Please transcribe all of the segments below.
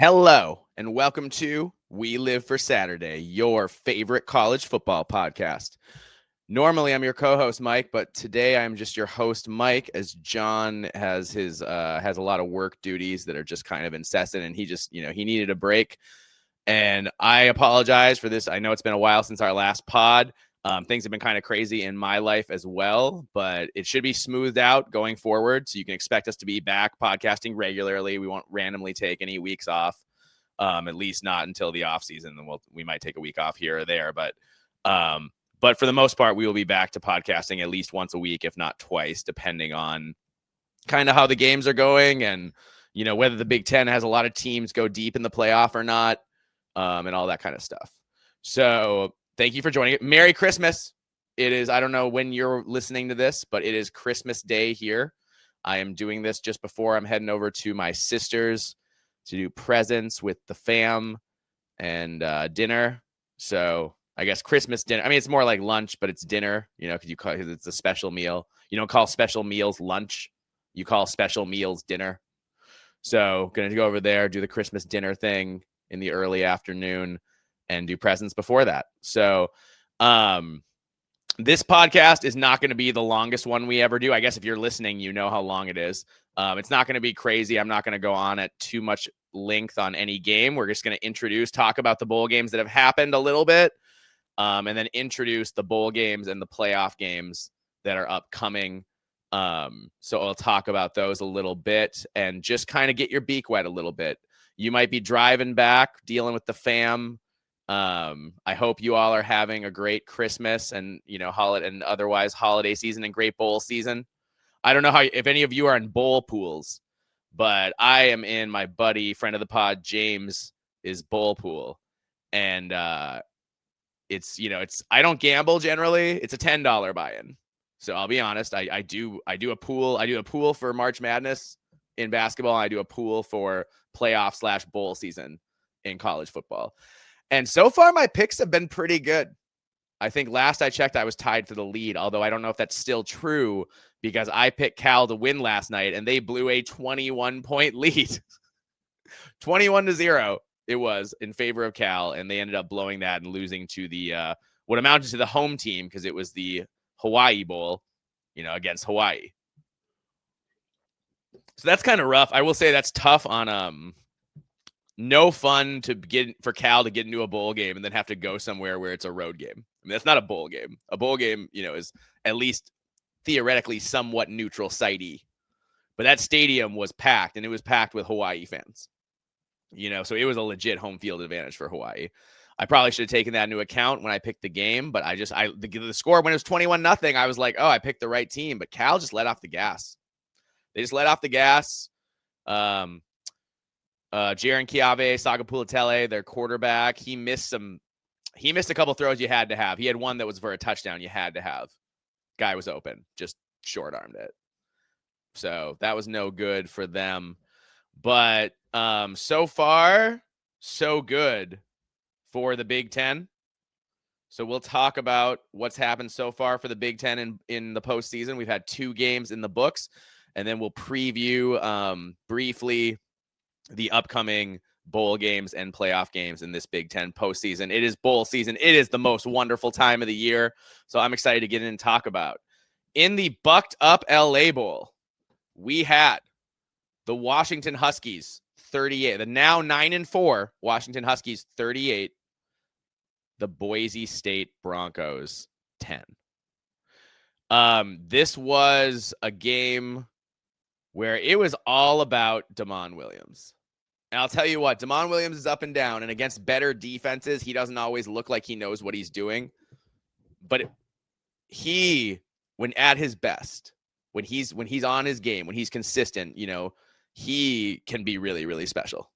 Hello, and welcome to We Live for Saturday, your favorite college football podcast. Normally, I'm your co-host, Mike, but today I'm just your host, Mike, as John has a lot of work duties that are just kind of incessant, and he just, he needed a break. And I apologize for this. I know it's been a while since our last pod. Things have been kind of crazy in my life as well, but it should be smoothed out going forward. So you can expect us to be back podcasting regularly. We won't randomly take any weeks off, at least not until the off season. Then we might take a week off here or there, but for the most part, we will be back to podcasting at least once a week, if not twice, depending on kind of how the games are going and whether the Big Ten has a lot of teams go deep in the playoff or not, and all that kind of stuff. So thank you for joining it. Merry Christmas. It is, I don't know when you're listening to this, but it is Christmas Day here. I am doing this just before I'm heading over to my sister's to do presents with the fam and dinner. So I guess Christmas dinner. I mean, it's more like lunch, but it's dinner, because it's a special meal. You don't call special meals lunch. You call special meals dinner. So going to go over there, do the Christmas dinner thing in the early afternoon and do presents before that. So this podcast is not going to be the longest one we ever do. I guess if you're listening, you know how long it is. It's not going to be crazy. I'm not going to go on at too much length on any game. We're just going to talk about the bowl games that have happened a little bit, and then introduce the bowl games and the playoff games that are upcoming. So I'll talk about those a little bit and just kind of get your beak wet a little bit. You might be driving back, dealing with the fam. I hope you all are having a great Christmas and, holiday and otherwise holiday season and great bowl season. I don't know if any of you are in bowl pools, but I am in my buddy, friend of the pod, James, is bowl pool. And, I don't gamble generally. It's a $10 buy-in. So I'll be honest. I do a pool. I do a pool for March Madness in basketball. I do a pool for playoff / bowl season in college football. And so far my picks have been pretty good. I think last I checked, I was tied for the lead, although I don't know if that's still true because I picked Cal to win last night and they blew a 21-point lead. 21-0 it was in favor of Cal, and they ended up blowing that and losing to the what amounted to the home team because it was the Hawaii Bowl, against Hawaii. So that's kind of rough. I will say that's tough on no fun for Cal to get into a bowl game and then have to go somewhere where it's a road game. I mean, that's not a bowl game. A bowl game, is at least theoretically somewhat neutral site-y. But that stadium was packed, and it was packed with Hawaii fans. So it was a legit home field advantage for Hawaii. I probably should have taken that into account when I picked the game, but the score when it was 21-0, I was like, oh, I picked the right team. But Cal just let off the gas. They just let off the gas. Jaron Chiave, Sagapulatele, their quarterback, he missed a couple throws you had to have. He had one that was for a touchdown you had to have. Guy was open, just short-armed it. So that was no good for them. But so far, so good for the Big Ten. So we'll talk about what's happened so far for the Big Ten in the postseason. We've had 2 games in the books, and then we'll preview briefly the upcoming bowl games and playoff games in this Big Ten postseason. It is bowl season. It is the most wonderful time of the year. So I'm excited to get in and talk about. In the bucked up LA Bowl, we had the Washington Huskies 38, the now 9-4 Washington Huskies 38, the Boise State Broncos 10. This was a game where it was all about Damon Williams. And I'll tell you what, Damon Williams is up and down, and against better defenses, he doesn't always look like he knows what he's doing. But when at his best, when he's on his game, when he's consistent, he can be really, really special.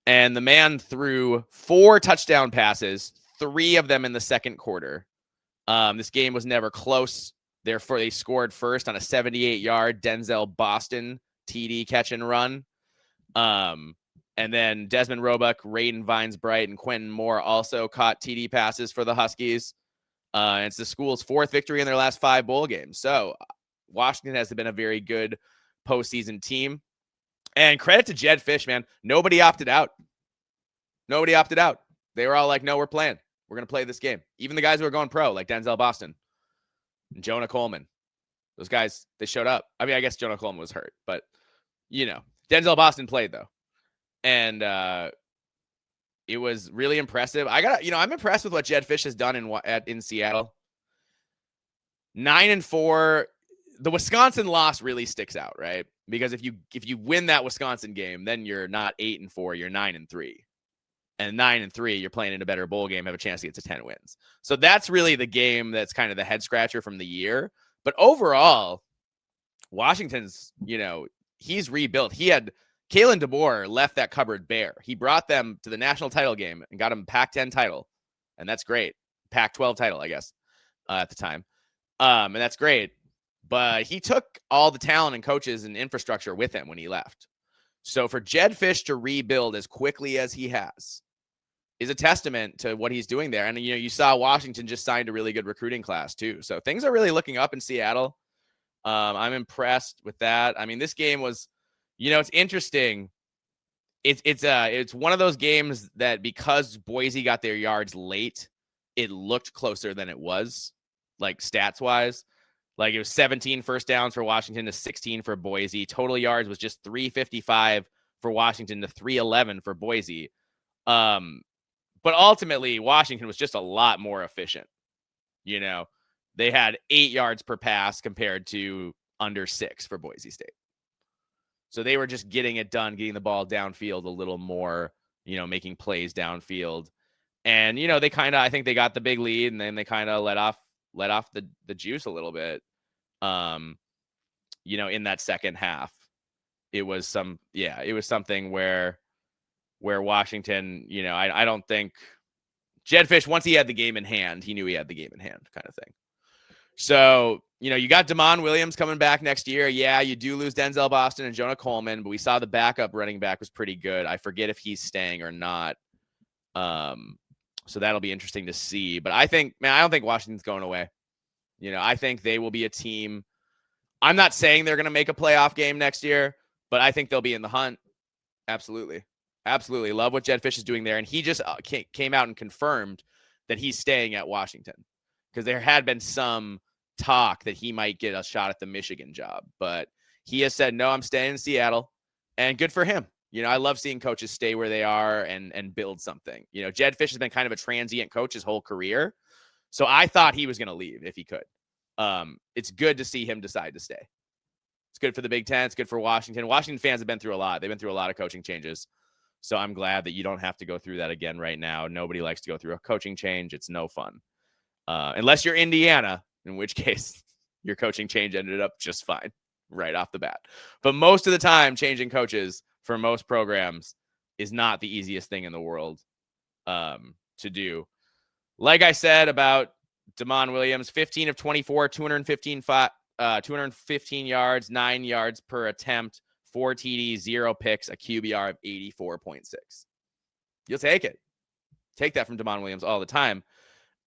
And the man threw 4 touchdown passes, 3 of them in the second quarter. This game was never close. Therefore, they scored first on a 78-yard Denzel Boston TD catch and run. And then Desmond Roebuck, Raiden Vines-Bright, and Quentin Moore also caught TD passes for the Huskies. And it's the school's 4th victory in their last 5 bowl games. So Washington has been a very good postseason team. And credit to Jed Fish, man. Nobody opted out. Nobody opted out. They were all like, no, we're playing. We're going to play this game. Even the guys who were going pro, like Denzel Boston and Jonah Coleman. Those guys, they showed up. I mean, I guess Jonah Coleman was hurt, but, Denzel Boston played, though. And it was really impressive. I'm impressed with what Jed Fish has done in Seattle. 9-4. The Wisconsin loss really sticks out, right? Because if you win that Wisconsin game, then you're not 8-4, you're 9-3. And 9-3, you're playing in a better bowl game, have a chance to get to 10 wins. So that's really the game that's kind of the head scratcher from the year. But overall, Washington's, he's rebuilt. He had Kalen DeBoer left that cupboard bare. He brought them to the national title game and got them Pac-10 title. And that's great. Pac-12 title, I guess, at the time. And that's great. But he took all the talent and coaches and infrastructure with him when he left. So for Jed Fish to rebuild as quickly as he has is a testament to what he's doing there. And, you saw Washington just signed a really good recruiting class too. So things are really looking up in Seattle. I'm impressed with that. I mean, this game was, it's interesting. It's one of those games that because Boise got their yards late, it looked closer than it was, like stats wise. Like it was 17 first downs for Washington to 16 for Boise. Total yards was just 355 for Washington to 311 for Boise. But ultimately, Washington was just a lot more efficient. They had 8 yards per pass compared to under 6 for Boise State. So they were just getting it done, getting the ball downfield a little more, making plays downfield. And, I think they got the big lead and then they kind of let off the juice a little bit. In that second half, it was something where Washington, I don't think Jed Fish, once he had the game in hand, he knew he had the game in hand kind of thing. So, you got Damon Williams coming back next year. Yeah, you do lose Denzel Boston and Jonah Coleman, but we saw the backup running back was pretty good. I forget if he's staying or not. So that'll be interesting to see. But I don't think Washington's going away. I think they will be a team. I'm not saying they're going to make a playoff game next year, but I think they'll be in the hunt. Absolutely. Absolutely. Love what Jed Fish is doing there. And he just came out and confirmed that he's staying at Washington because there had been some talk that he might get a shot at the Michigan job, but he has said, no, I'm staying in Seattle, and good for him. I love seeing coaches stay where they are and build something. Jed Fish has been kind of a transient coach his whole career. So I thought he was going to leave if he could. It's good to see him decide to stay. It's good for the Big Ten. It's good for Washington. Washington fans have been through a lot. They've been through a lot of coaching changes. So I'm glad that you don't have to go through that again right now. Nobody likes to go through a coaching change. It's no fun. Unless you're Indiana, in which case your coaching change ended up just fine right off the bat. But most of the time, changing coaches for most programs is not the easiest thing in the world to do. Like I said about Damon Williams, 15 of 24, 215 yards, 9 yards per attempt, 4 TDs, 0 picks, a QBR of 84.6. You'll take it. Take that from Damon Williams all the time.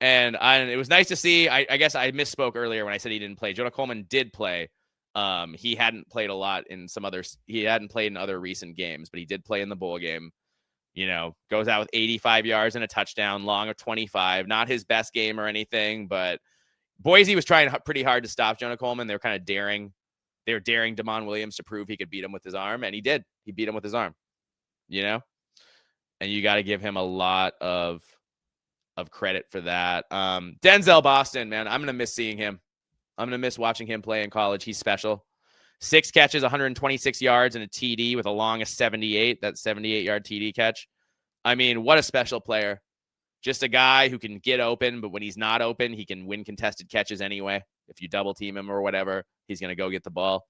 And it was nice to see. I guess I misspoke earlier when I said he didn't play. Jonah Coleman did play. He hadn't played a lot in he hadn't played in other recent games, but he did play in the bowl game. Goes out with 85 yards and a touchdown, long of 25. Not his best game or anything, but Boise was trying pretty hard to stop Jonah Coleman. They were kind of daring. They were daring Damon Williams to prove he could beat him with his arm, and he did. He beat him with his arm, And you got to give him a lot of credit for that. Denzel Boston, man, I'm going to miss seeing him. I'm going to miss watching him play in college. He's special. 6 catches, 126 yards, and a TD with a long of 78. That 78-yard TD catch. I mean, what a special player. Just a guy who can get open, but when he's not open, he can win contested catches anyway. If you double team him or whatever, he's going to go get the ball.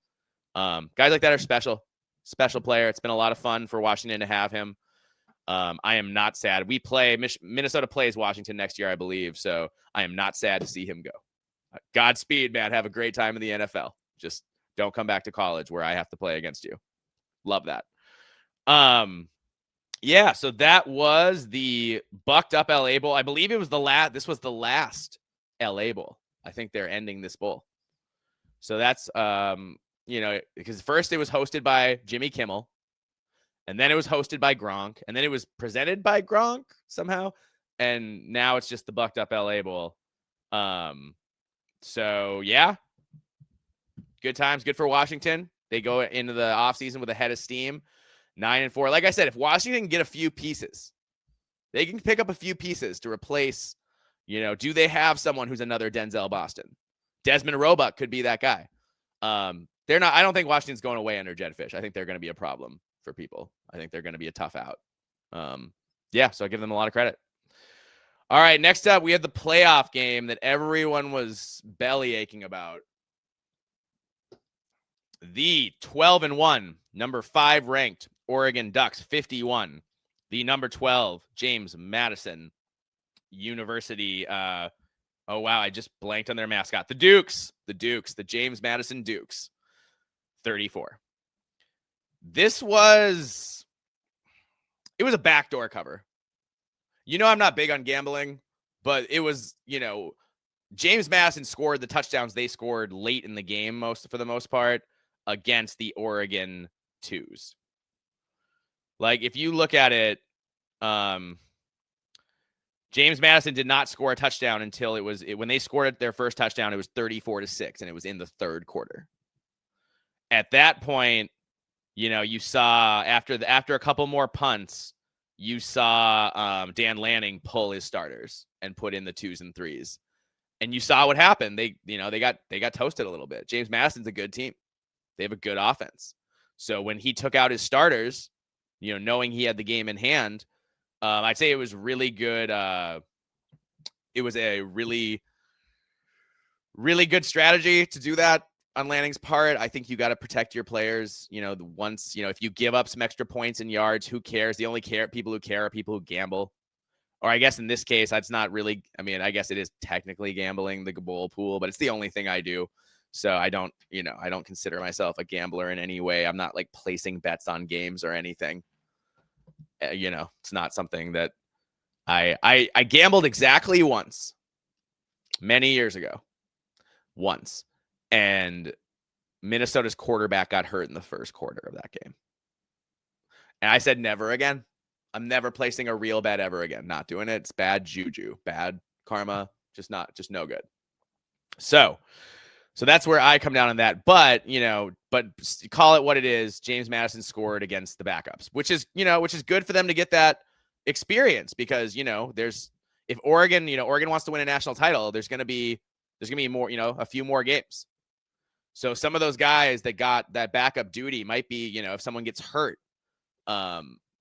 Guys like that are special. Special player. It's been a lot of fun for Washington to have him. I am not sad. Minnesota plays Washington next year, I believe. So I am not sad to see him go. Godspeed, man. Have a great time in the NFL. Just don't come back to college where I have to play against you. Love that. Yeah, so that was the Bucked Up LA Bowl. I believe it was this was the last LA Bowl. I think they're ending this bowl. So that's because first it was hosted by Jimmy Kimmel. And then it was hosted by Gronk. And then it was presented by Gronk somehow. And now it's just the Bucked Up LA Bowl. So, yeah. Good times. Good for Washington. They go into the offseason with a head of steam. 9-4. Like I said, if Washington can get a few pieces, they can pick up a few pieces to replace, do they have someone who's another Denzel Boston? Desmond Roebuck could be that guy. They're not. I don't think Washington's going away under Jedd Fisch. I think they're going to be a problem for people. I think they're going to be a tough out. So I give them a lot of credit. All right, next up, we have the playoff game that everyone was belly aching about. The 12-1, number 5 ranked Oregon Ducks 51. The number 12 James Madison University. Oh wow, I just blanked on their mascot. The Dukes, the James Madison Dukes 34. It was a backdoor cover. I'm not big on gambling, but it was, James Madison scored the touchdowns they scored late in the game for the most part against the Oregon 2s. Like if you look at it, James Madison did not score a touchdown until when they scored their first touchdown, it was 34-6, and it was in the third quarter. At that point, you saw after a couple more punts, you saw Dan Lanning pull his starters and put in the 2s and 3s, and you saw what happened. They got toasted a little bit. James Madison's a good team. They have a good offense. So when he took out his starters, knowing he had the game in hand, I'd say it was really good. It was a really, really good strategy to do that on Lanning's part. I think you got to protect your players. If you give up some extra points and yards, who cares? The only people who care are people who gamble. Or I guess in this case, that's not really, I guess it is technically gambling, the bowl pool, but it's the only thing I do. So I don't consider myself a gambler in any way. I'm not like placing bets on games or anything. It's not something that I gambled exactly once, many years ago, once. And Minnesota's quarterback got hurt in the first quarter of that game. And I said, never again. I'm never placing a real bet ever again. Not doing it. It's bad juju, bad karma, just no good. So that's where I come down on that. But call it what it is. James Madison scored against the backups, which is good for them to get that experience because, if Oregon wants to win a national title, there's going to be more, a few more games. So some of those guys that got that backup duty might be, if someone gets hurt,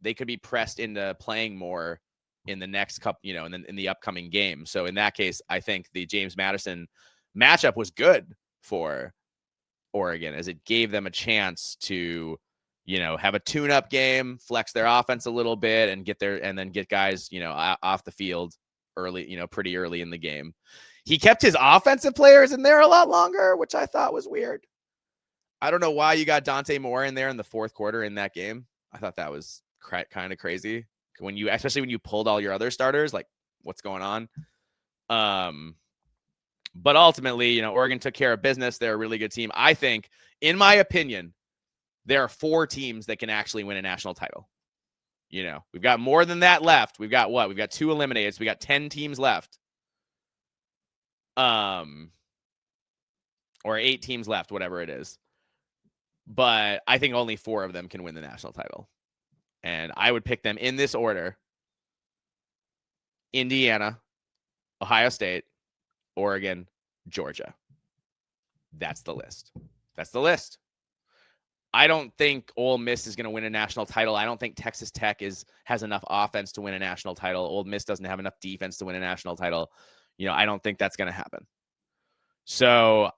they could be pressed into playing more in the next couple, in the upcoming game. So in that case, I think the James Madison matchup was good for Oregon as it gave them a chance to, have a tune-up game, flex their offense a little bit and then get guys, off the field early, pretty early in the game. He kept his offensive players in there a lot longer, which I thought was weird. I don't know why you got Dante Moore in there in the fourth quarter in that game. I thought that was kind of crazy especially when you pulled all your other starters, like what's going on? But ultimately, Oregon took care of business. They're a really good team. I think, in my opinion, there are 4 teams that can actually win a national title. We've got more than that left. We've got what? We've got 2 eliminated. So we got 10 teams left. Or 8 teams left, whatever it is. But I think only 4 of them can win the national title. And I would pick them in this order: Indiana, Ohio State, Oregon, Georgia. That's the list. I don't think Ole Miss is going to win a national title. I don't think Texas Tech has enough offense to win a national title. Ole Miss doesn't have enough defense to win a national title. I don't think that's going to happen. So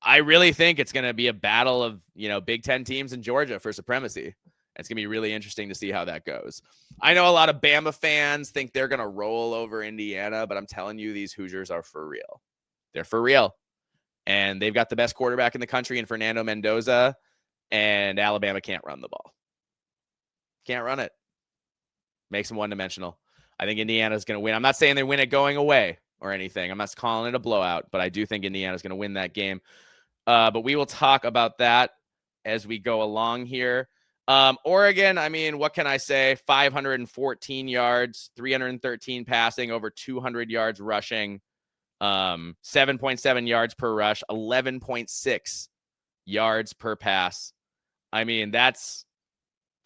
I really think it's going to be a battle of, Big Ten teams in Georgia for supremacy. It's going to be really interesting to see how that goes. I know a lot of Bama fans think they're going to roll over Indiana, but I'm telling you, these Hoosiers are for real. They're for real. And they've got the best quarterback in the country in Fernando Mendoza, and Alabama can't run the ball. Can't run it. Makes them one-dimensional. I think Indiana's going to win. I'm not saying they win it going away or anything. I'm not calling it a blowout, but I do think Indiana's going to win that game. But we will talk about that as we go along here. Oregon, I mean, what can I say? 514 yards, 313 passing, over 200 yards rushing, 7.7 yards per rush, 11.6 yards per pass. I mean, that's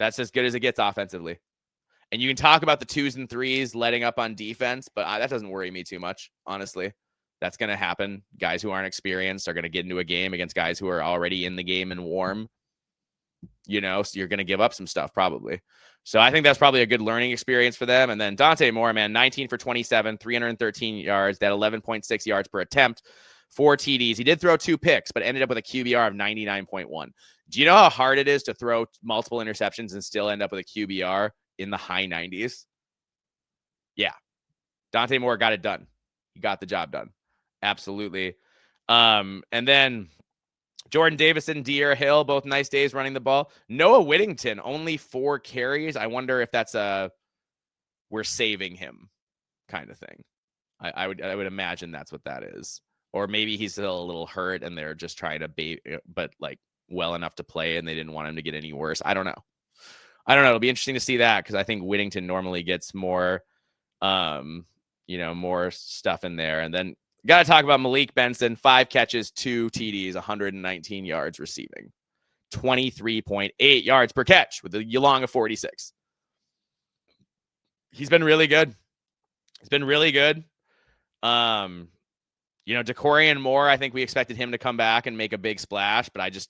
as good as it gets offensively. And you can talk about the 2s and 3s letting up on defense, but that doesn't worry me too much, honestly. That's going to happen. Guys who aren't experienced are going to get into a game against guys who are already in the game and warm. So you're going to give up some stuff probably. So I think that's probably a good learning experience for them. And then Dante Moore, man, 19 for 27, 313 yards, that 11.6 yards per attempt, 4 TDs. He did throw 2 picks, but ended up with a QBR of 99.1. Do you know how hard it is to throw multiple interceptions and still end up with a QBR in the high 90s? Yeah. Dante Moore got it done. He got the job done. Absolutely. And then Jordan Davison, Deere Hill, both nice days running the ball. Noah Whittington, only 4 carries. I wonder if that's we're saving him kind of thing. I would imagine that's what that is. Or maybe he's still a little hurt and they're just trying to bait, but like well enough to play and they didn't want him to get any worse. I don't know. It'll be interesting to see that because I think Whittington normally gets more, more stuff in there. And then got to talk about Malik Benson, 5 catches, 2 TDs, 119 yards receiving, 23.8 yards per catch with a long of 46. He's been really good. Decorian Moore, I think we expected him to come back and make a big splash, but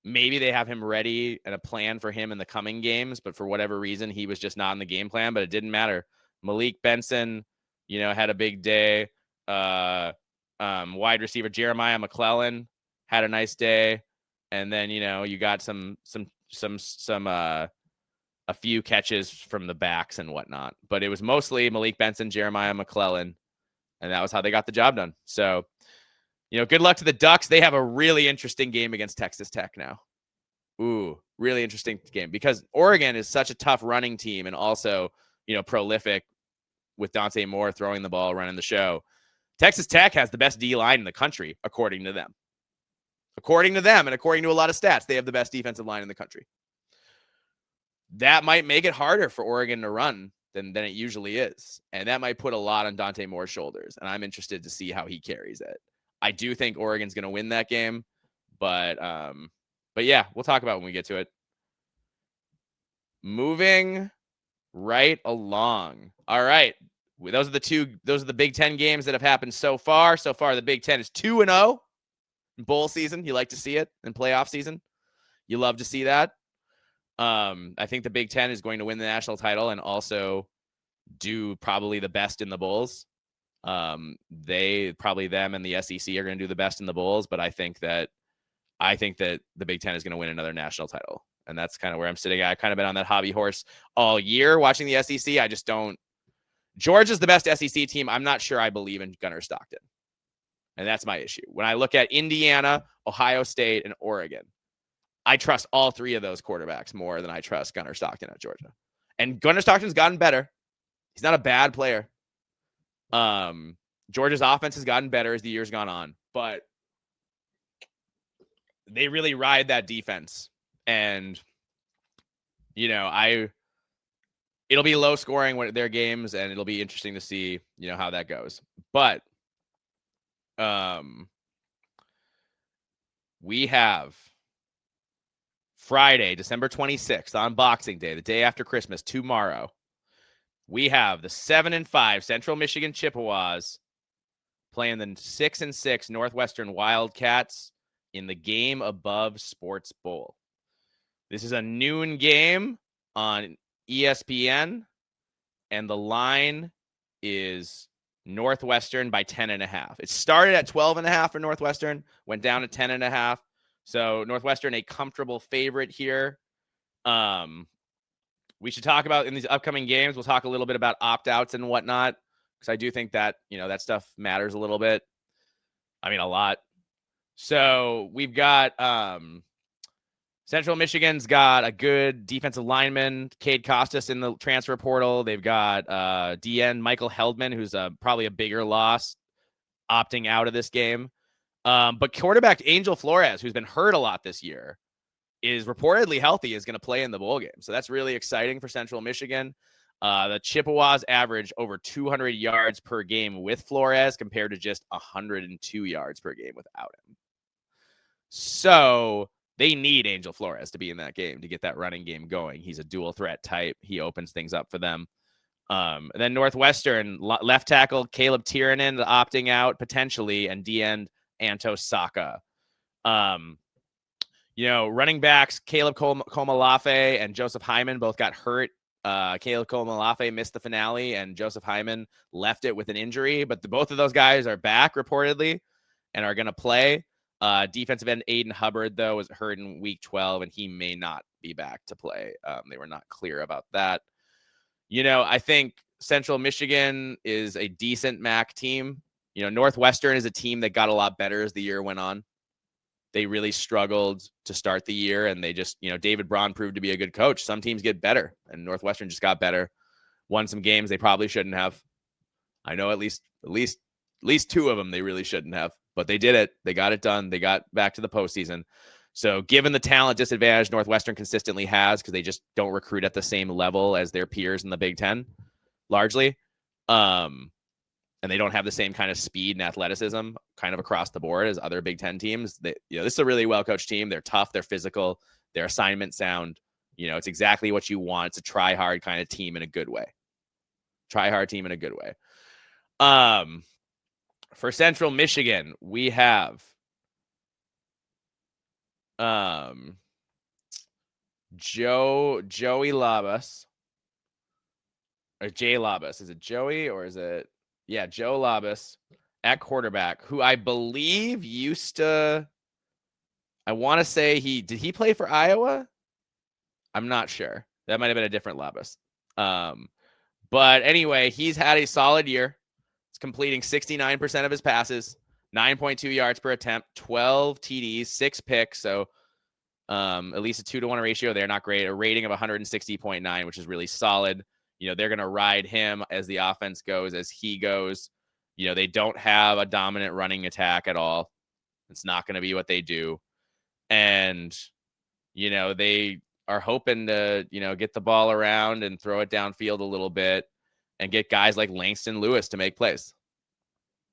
maybe they have him ready and a plan for him in the coming games, but for whatever reason, he was just not in the game plan, but it didn't matter. Malik Benson, had a big day. Wide receiver Jeremiah McClellan had a nice day. And then, you got a few catches from the backs and whatnot, but it was mostly Malik Benson, Jeremiah McClellan, and that was how they got the job done. So, good luck to the Ducks. They have a really interesting game against Texas Tech now. Ooh, really interesting game because Oregon is such a tough running team and also, prolific with Dante Moore throwing the ball, running the show. Texas Tech has the best D-line in the country, according to them. According to them and according to a lot of stats, they have the best defensive line in the country. That might make it harder for Oregon to run than it usually is. And that might put a lot on Dante Moore's shoulders. And I'm interested to see how he carries it. I do think Oregon's going to win that game. But yeah, we'll talk about it when we get to it. Moving right along. All right. Those are the Big Ten games that have happened so far. So far, the Big Ten is 2-0 in bowl season. You like to see it in playoff season. You love to see that. I think the Big Ten is going to win the national title and also do probably the best in the bowls. Them and the SEC are going to do the best in the bowls, but I think that the Big Ten is going to win another national title. And that's kind of where I'm sitting. I've kind of been on that hobby horse all year watching the SEC. I just don't. Georgia's the best SEC team. I'm not sure I believe in Gunnar Stockton. And that's my issue. When I look at Indiana, Ohio State, and Oregon, I trust all 3 of those quarterbacks more than I trust Gunnar Stockton at Georgia. And Gunnar Stockton's gotten better. He's not a bad player. Georgia's offense has gotten better as the year's gone on, but they really ride that defense. And, it'll be low scoring when their games, and it'll be interesting to see, how that goes. But we have Friday, December 26th on Boxing Day, the day after Christmas, tomorrow. We have the 7-5 Central Michigan Chippewas playing the 6-6 Northwestern Wildcats in the Game Above Sports Bowl. This is a noon game on ESPN, and the line is Northwestern by 10.5. It started at 12.5 for Northwestern, went down to 10.5. So Northwestern, a comfortable favorite here. We should talk about in these upcoming games. We'll talk a little bit about opt-outs and whatnot, because I do think that, that stuff matters a little bit. I mean, a lot. So we've got Central Michigan's got a good defensive lineman, Cade Costas, in the transfer portal. They've got DN Michael Heldman, who's probably a bigger loss, opting out of this game. But quarterback Angel Flores, who's been hurt a lot this year, is reportedly healthy, is going to play in the bowl game. So that's really exciting for Central Michigan. The Chippewas average over 200 yards per game with Flores compared to just 102 yards per game without him. So they need Angel Flores to be in that game to get that running game going. He's a dual threat type. He opens things up for them. And then Northwestern, left tackle Caleb Tiernan opting out potentially, and D-end Anto Saka. Running backs Caleb Komalafe and Joseph Hyman both got hurt. Caleb Komalafe missed the finale, and Joseph Hyman left it with an injury. But both of those guys are back reportedly and are going to play. Defensive end Aiden Hubbard, though, was hurt in week 12, and he may not be back to play. They were not clear about that. I think Central Michigan is a decent MAC team. Northwestern is a team that got a lot better as the year went on. They really struggled to start the year, and they just, David Braun proved to be a good coach. Some teams get better, and Northwestern just got better. Won some games they probably shouldn't have. I know at least two of them they really shouldn't have, but they did it. They got it done. They got back to the postseason. So given the talent disadvantage Northwestern consistently has, because they just don't recruit at the same level as their peers in the Big Ten, largely, and they don't have the same kind of speed and athleticism kind of across the board as other Big Ten teams. This is a really well-coached team. They're tough. They're physical. Their assignment sound. It's exactly what you want. It's a try-hard kind of team in a good way. Try-hard team in a good way. For Central Michigan, we have Joey Labas. Or Jay Labas. Is it Joey or is it? Yeah, Joe Labas at quarterback, who I believe used to, I want to say did he play for Iowa? I'm not sure. That might have been a different Labas. But anyway, he's had a solid year. He's completing 69% of his passes, 9.2 yards per attempt, 12 TDs, 6 picks. So at least a 2-to-1 ratio. They're not great. A rating of 160.9, which is really solid. They're going to ride him as the offense goes, as he goes. They don't have a dominant running attack at all. It's not going to be what they do. And, they are hoping to, get the ball around and throw it downfield a little bit and get guys like Langston Lewis to make plays.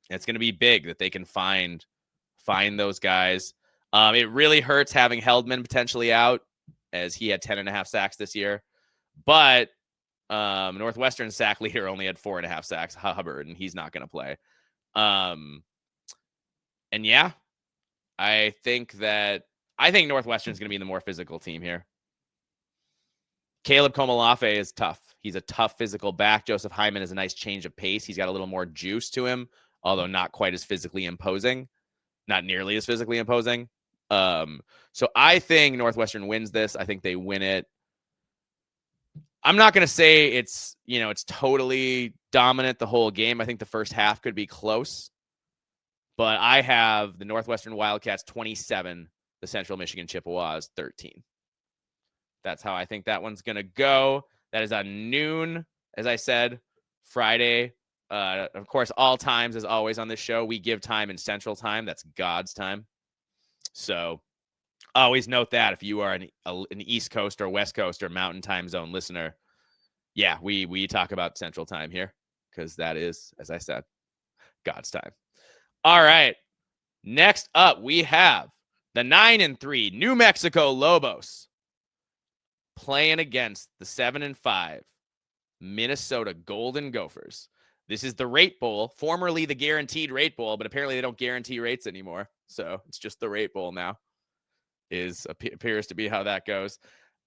It's going to be big that they can find those guys. It really hurts having Heldman potentially out, as he had 10.5 sacks this year. But Northwestern sack leader only had 4.5 sacks, Hubbard, and he's not going to play. And yeah, I think Northwestern is going to be the more physical team here. Caleb Komalafe is tough. He's a tough physical back. Joseph Hyman is a nice change of pace. He's got a little more juice to him, although not quite as physically imposing, not nearly as physically imposing. So I think Northwestern wins this. I think they win it. I'm not going to say it's totally dominant the whole game. I think the first half could be close. But I have the Northwestern Wildcats 27, the Central Michigan Chippewas 13. That's how I think that one's going to go. That is on noon, as I said, Friday. Of course, all times, as always on this show, we give time in Central Time. That's God's time. So always note that if you are an East Coast or West Coast or Mountain Time Zone listener, yeah, we talk about Central Time here because that is, as I said, God's time. All right. Next up, we have the 9-3 New Mexico Lobos playing against the 7-5 Minnesota Golden Gophers. This is the Rate Bowl, formerly the Guaranteed Rate Bowl, but apparently they don't guarantee rates anymore. So it's just the Rate Bowl now. Appears to be how that goes.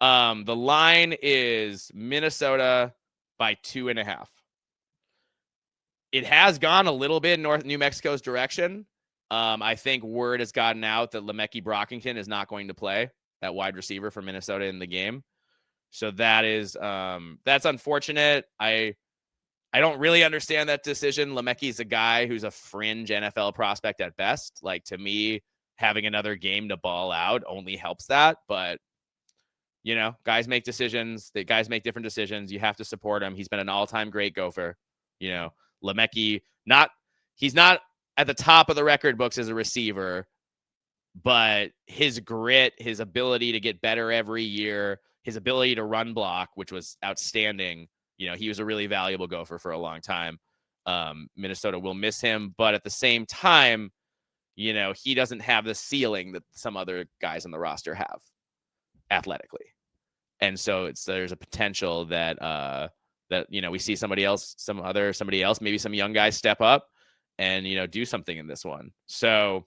The line is Minnesota by 2.5. It has gone a little bit North New Mexico's direction. I think word has gotten out that Lemeki Brockington is not going to play, that wide receiver for Minnesota in the game. So that is that's unfortunate. I don't really understand that decision. Lemeki's a guy who's a fringe NFL prospect at best. Like, to me, having another game to ball out only helps that. But, guys make decisions. Guys make different decisions. You have to support him. He's been an all-time great Gopher. Lemeki, he's not at the top of the record books as a receiver, but his grit, his ability to get better every year, his ability to run block, which was outstanding. He was a really valuable Gopher for a long time. Minnesota will miss him, but at the same time, he doesn't have the ceiling that some other guys on the roster have athletically. And so there's a potential that we see somebody else, maybe some young guys step up and, do something in this one. So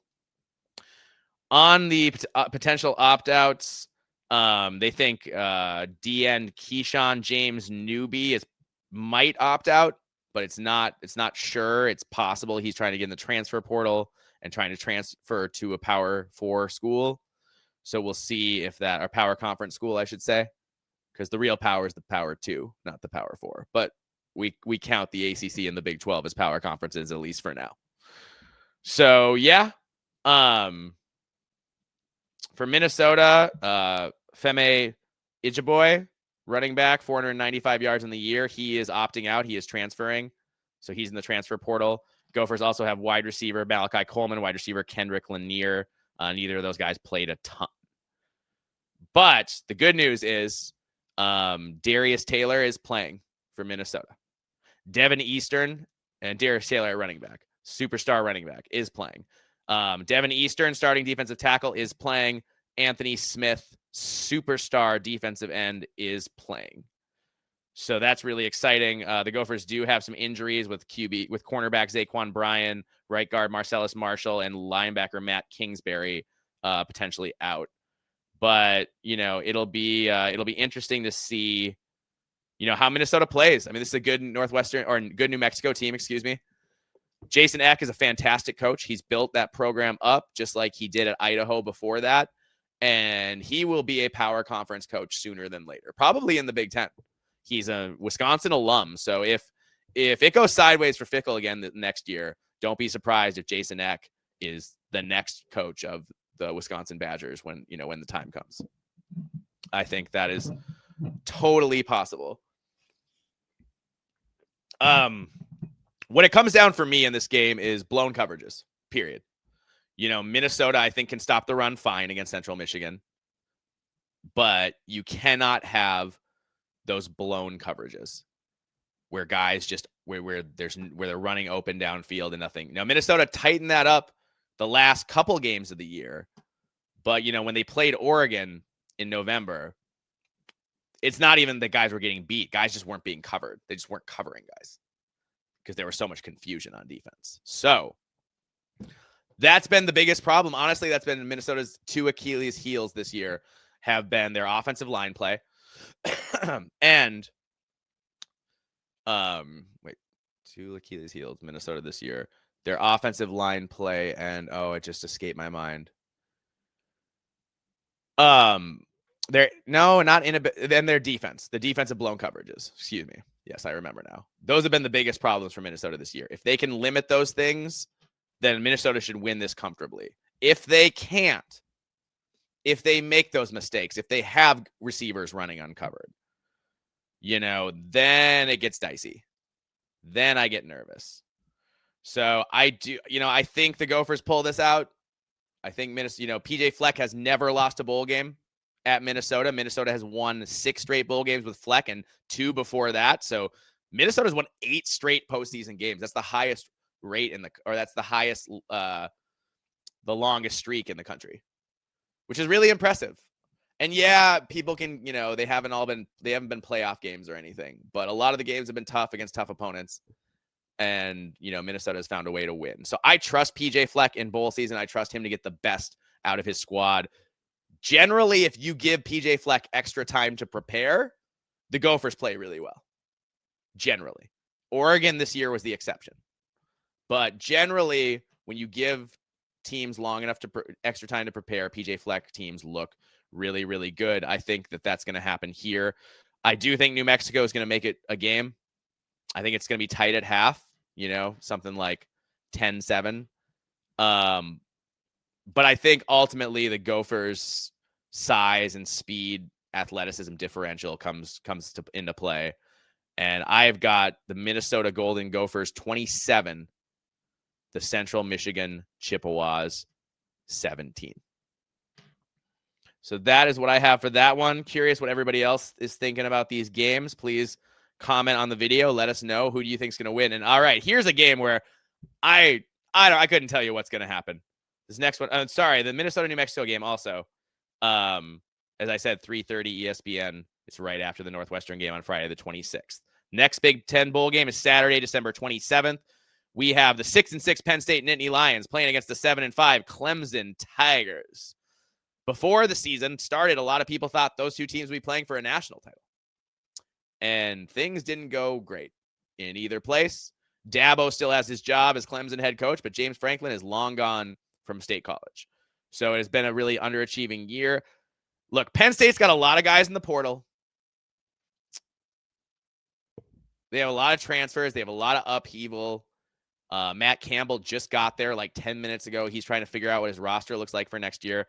on the potential opt-outs, they think DN Keyshawn James Newby might opt out, but it's not sure. It's possible he's trying to get in the transfer portal and trying to transfer to a Power 4 school. So we'll see if our Power Conference school, I should say, because the real power is the Power 2, not the Power 4. But we count the ACC and the Big 12 as power conferences, at least for now. So yeah, for Minnesota, Femi Ijiboy, running back, 495 yards in the year. He is opting out. He is transferring. So he's in the transfer portal. Gophers also have wide receiver Malachi Coleman, wide receiver Kendrick Lanier. Neither of those guys played a ton. But the good news is Darius Taylor is playing for Minnesota. Devin Eastern and Darius Taylor, running back, superstar running back, is playing. Devin Eastern, starting defensive tackle, is playing. Anthony Smith, superstar defensive end, is playing. So that's really exciting. The Gophers do have some injuries with cornerback Zaquan Bryan, right guard Marcellus Marshall, and linebacker Matt Kingsbury potentially out. But it'll be interesting to see how Minnesota plays. I mean, this is a good good New Mexico team, excuse me. Jason Eck is a fantastic coach. He's built that program up just like he did at Idaho before that. And he will be a power conference coach sooner than later, probably in the Big Ten. He's a Wisconsin alum. So if it goes sideways for Fickle again next year, don't be surprised if Jason Eck is the next coach of the Wisconsin Badgers when the time comes. I think that is totally possible. What it comes down for me in this game is blown coverages, period. Minnesota, I think, can stop the run fine against Central Michigan, but you cannot have those blown coverages where guys just where they're running open downfield and nothing. Now, Minnesota tightened that up the last couple games of the year, but when they played Oregon in November, it's not even that guys were getting beat. Guys just weren't being covered. They just weren't covering guys because there was so much confusion on defense. So that's been the biggest problem. Honestly, that's been Minnesota's two Achilles heels this year have been their offensive line play and two Achilles heels, Minnesota this year. Their offensive line play and it just escaped my mind. Their defense, the defensive blown coverages. Excuse me. Yes, I remember now. Those have been the biggest problems for Minnesota this year. If they can limit those things, then Minnesota should win this comfortably. If they can't, if they make those mistakes, if they have receivers running uncovered, then it gets dicey. Then I get nervous. So I think the Gophers pull this out. I think PJ Fleck has never lost a bowl game at Minnesota. Minnesota has won 6 straight bowl games with Fleck and 2 before that. So Minnesota's won 8 straight postseason games. That's the highest rate that's the highest, the longest streak in the country, which is really impressive. And yeah, people can, they haven't been playoff games or anything, but a lot of the games have been tough against tough opponents. And, Minnesota has found a way to win. So I trust PJ Fleck in bowl season. I trust him to get the best out of his squad. Generally, if you give PJ Fleck extra time to prepare, the Gophers play really well. Generally. Oregon this year was the exception. But generally, when you give teams long enough to extra time to prepare, PJ Fleck teams look really, really good. I think that's going to happen here. I do think New Mexico is going to make it a game. I think it's going to be tight at half, something like 10-7. But I think ultimately the Gophers' size and speed, athleticism differential comes into play. And I've got the Minnesota Golden Gophers 27, the Central Michigan Chippewas 17. So that is what I have for that one. Curious what everybody else is thinking about these games. Please comment on the video. Let us know who do you think is going to win. And all right, here's a game where I couldn't tell you what's going to happen. This next one, the Minnesota New Mexico game also. As I said, 3:30 ESPN. It's right after the Northwestern game on Friday the 26th. Next Big Ten bowl game is Saturday, December 27th. We have the 6-6 Penn State Nittany Lions playing against the 7-5 Clemson Tigers. Before the season started, a lot of people thought those two teams would be playing for a national title. And things didn't go great in either place. Dabo still has his job as Clemson head coach, but James Franklin is long gone from State College. So it has been a really underachieving year. Look, Penn State's got a lot of guys in the portal. They have a lot of transfers. They have a lot of upheaval. Matt Campbell just got there like 10 minutes ago. He's trying to figure out what his roster looks like for next year.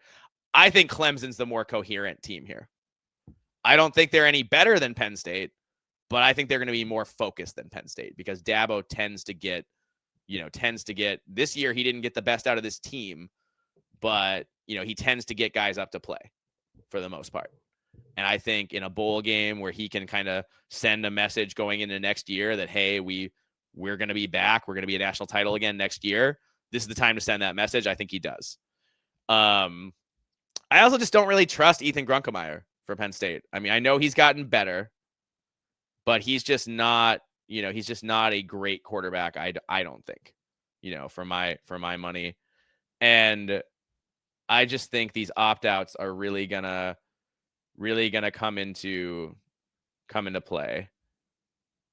I think Clemson's the more coherent team here. I don't think they're any better than Penn State, but I think they're going to be more focused than Penn State because Dabo tends to get this year. He didn't get the best out of this team, but he tends to get guys up to play for the most part. And I think in a bowl game where he can kind of send a message going into next year that, hey, we're going to be back. We're going to be a national title again next year. This is the time to send that message. I think he does. I also just don't really trust Ethan Grunkemeyer for Penn State. I mean, I know he's gotten better, but he's just not a great quarterback. I don't think, for my money. And I just think these opt-outs are really gonna come into play.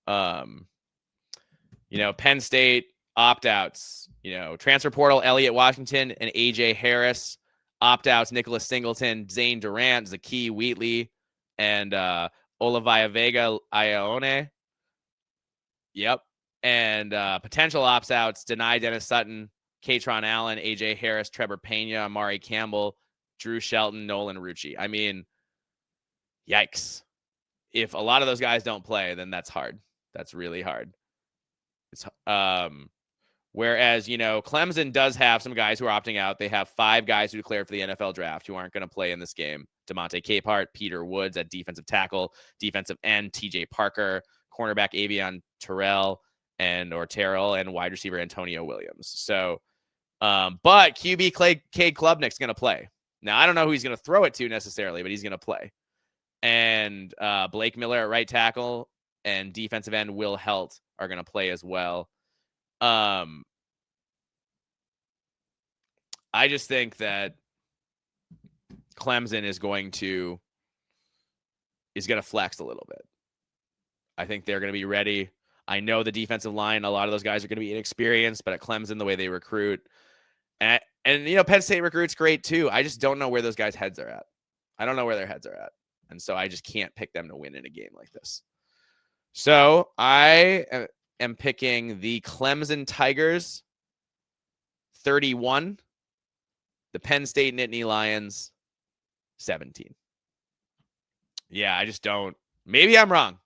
Penn State opt-outs, transfer portal, Elliott Washington and AJ Harris. Opt-outs, Nicholas Singleton, Zane Durant, Zakee Wheatley, and Olivia Vega Ione. Yep. And potential opt-outs, Deny Dennis Sutton, Katron Allen, AJ Harris, Trevor Pena, Amari Campbell, Drew Shelton, Nolan Rucci. I mean, yikes. If a lot of those guys don't play, then that's hard. That's really hard. It's whereas, Clemson does have some guys who are opting out. They have 5 guys who declared for the NFL draft who aren't going to play in this game. DeMonte Capehart, Peter Woods at defensive tackle, defensive end, TJ Parker, cornerback Avion Terrell and wide receiver Antonio Williams. So, but QB Cade Klubnik's going to play. Now, I don't know who he's going to throw it to necessarily, but he's going to play. And Blake Miller at right tackle and defensive end Will Helt are going to play as well. I just think that Clemson is going to flex a little bit. I think they're going to be ready. I know the defensive line, a lot of those guys are going to be inexperienced, but at Clemson, the way they recruit, and Penn State recruits great too. I just don't know where those guys' heads are at. I don't know where their heads are at. And so I just can't pick them to win in a game like this. So I am picking the Clemson Tigers 31, the Penn State Nittany Lions 17. Yeah, I just don't. Maybe I'm wrong.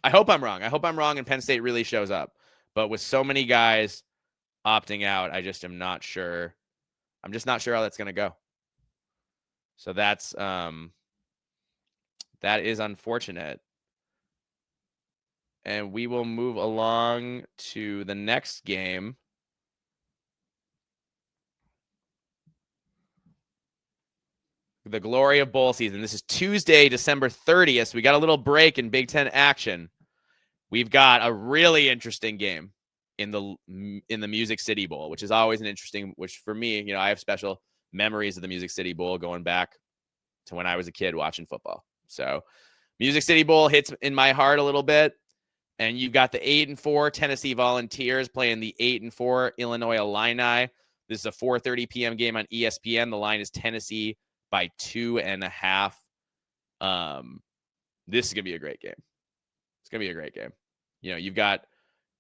I hope I'm wrong. I hope I'm wrong and Penn State really shows up. But with so many guys opting out, I just am not sure. I'm just not sure how that's going to go. So that is unfortunate. And we will move along to the next game. The glory of bowl season. This is Tuesday, December 30th. So we got a little break in Big Ten action. We've got a really interesting game in the Music City Bowl, which is always an interesting, which for me, I have special memories of the Music City Bowl going back to when I was a kid watching football. So Music City Bowl hits in my heart a little bit. And you've got the 8-4 Tennessee Volunteers playing the 8-4 Illinois Illini. This is a 4:30 p.m. game on ESPN. The line is Tennessee by 2.5. This is going to be a great game. It's going to be a great game. You've got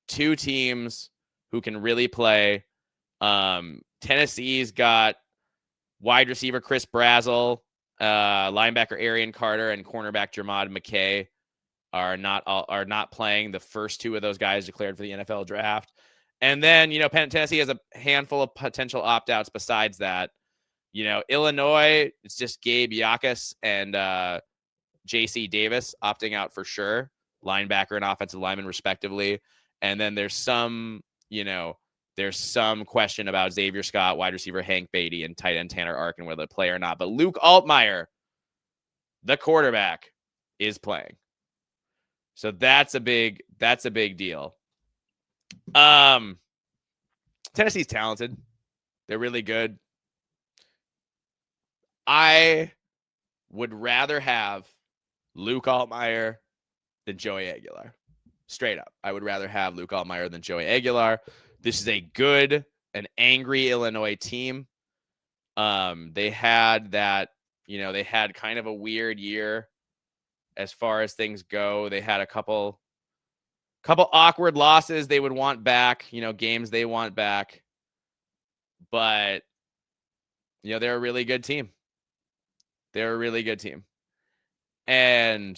two teams who can really play. Tennessee's got wide receiver Chris Brazzell, linebacker Arian Carter, and cornerback Jermod McKay are not playing. The first two of those guys declared for the NFL draft. And then, Tennessee has a handful of potential opt-outs besides that. Illinois, it's just Gabe Yakas and JC Davis opting out for sure, linebacker and offensive lineman respectively. And then there's some question about Xavier Scott, wide receiver Hank Beatty, and tight end Tanner Arkin, whether they play or not. But Luke Altmaier, the quarterback, is playing. So that's a big deal. Tennessee's talented. They're really good. I would rather have Luke Altmaier than Joey Aguilar. Straight up. I would rather have Luke Altmaier than Joey Aguilar. This is a good and angry Illinois team. They had kind of a weird year as far as things go. They had a couple awkward losses they would want back, games they want back. But, they're a really good team. They're a really good team. And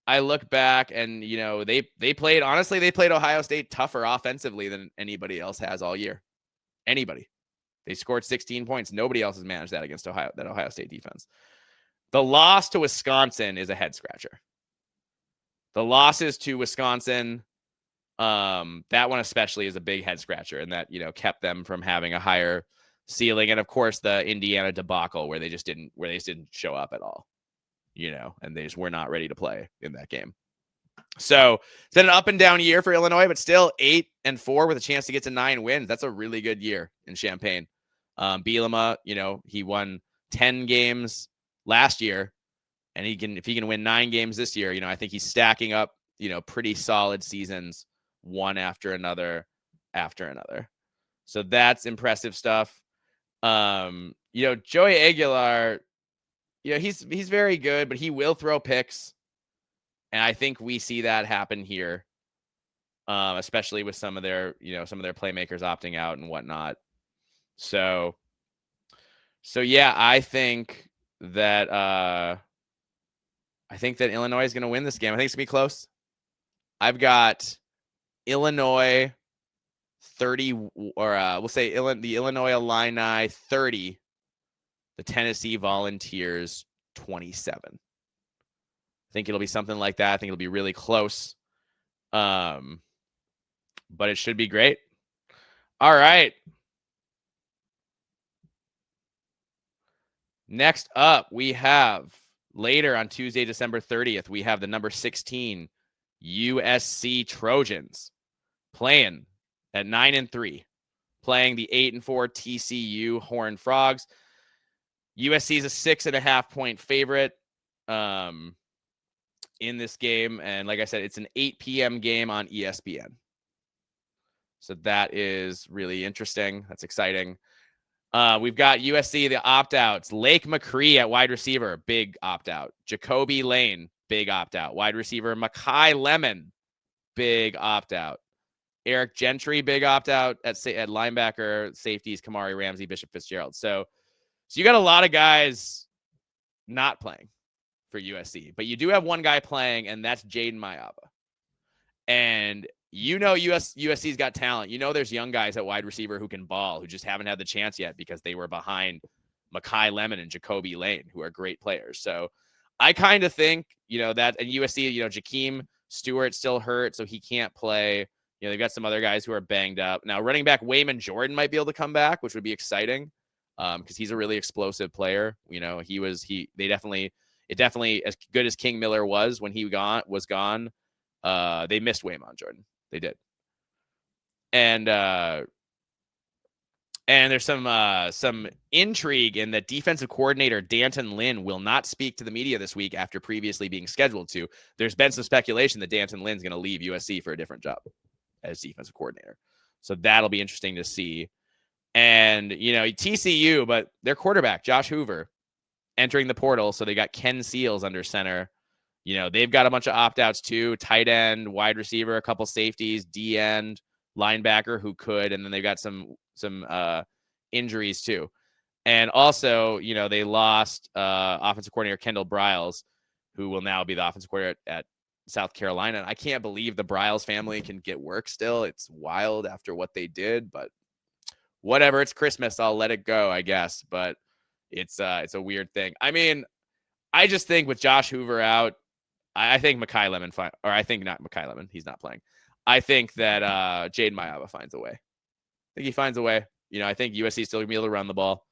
I look back and, they played Ohio State tougher offensively than anybody else has all year. Anybody. They scored 16 points. Nobody else has managed that against that Ohio State defense. The loss to Wisconsin is a head scratcher. The losses to Wisconsin, that one especially is a big head scratcher, and that, kept them from having a higher ceiling. And of course the Indiana debacle where they just didn't show up at all, and they just were not ready to play in that game. So it's been an up and down year for Illinois, but still 8-4 with a chance to get to 9 wins. That's a really good year in Champaign. Bielema, he won 10 games last year, and if he can win 9 games this year, I think he's stacking up, pretty solid seasons, one after another. So that's impressive stuff. Joey Aguilar, he's very good, but he will throw picks. And I think we see that happen here, especially with some of their playmakers opting out and whatnot. So yeah, I think that Illinois is going to win this game. I think it's going to be close. I've got Illinois 30, or we'll say the Illinois Illini 30, the Tennessee Volunteers 27. I think it'll be something like that. I think it'll be really close. But it should be great. All right. Next up, we have later on Tuesday, December 30th, we have the number 16 USC Trojans playing at 9-3, playing the 8-4 TCU Horned Frogs. USC is a 6.5-point favorite in this game. And like I said, it's an 8 p.m. game on ESPN. So that is really interesting. That's exciting. We've got USC, the opt-outs. Lake McCree at wide receiver, big opt-out. Jacoby Lane, big opt-out. Wide receiver Makai Lemon, big opt-out. Eric Gentry, big opt-out at linebacker. Safeties, Kamari Ramsey, Bishop Fitzgerald. So you got a lot of guys not playing for USC, but you do have one guy playing, and that's Jaden Mayaba. And USC's got talent. There's young guys at wide receiver who can ball, who just haven't had the chance yet because they were behind Makai Lemon and Jacoby Lane, who are great players. So I kind of think, that, and USC, Jakeem Stewart still hurt, so he can't play. They've got some other guys who are banged up. Now, running back Wayman Jordan might be able to come back, which would be exciting because he's a really explosive player. It definitely, as good as King Miller was when he was gone, they missed Wayman Jordan. They did. And there's some intrigue in that defensive coordinator Danton Lynn will not speak to the media this week after previously being scheduled to. There's been some speculation that Danton Lynn's going to leave USC for a different job as defensive coordinator. So that'll be interesting to see. And, TCU, but their quarterback, Josh Hoover, entering the portal. So they got Ken Seals under center. They've got a bunch of opt-outs too, tight end, wide receiver, a couple safeties, D-end, linebacker who could, and then they've got some injuries too. And also, they lost offensive coordinator Kendall Briles, who will now be the offensive coordinator at South Carolina. And I can't believe the Briles family can get work still. It's wild after what they did, but whatever. It's Christmas. I'll let it go, I guess. But it's a weird thing. I mean, I just think with Josh Hoover out, I think Mekhi Lemon or I think not Mekhi Lemon. He's not playing. I think that Jaden Mayava finds a way. I think he finds a way. I think USC is still going to be able to run the ball.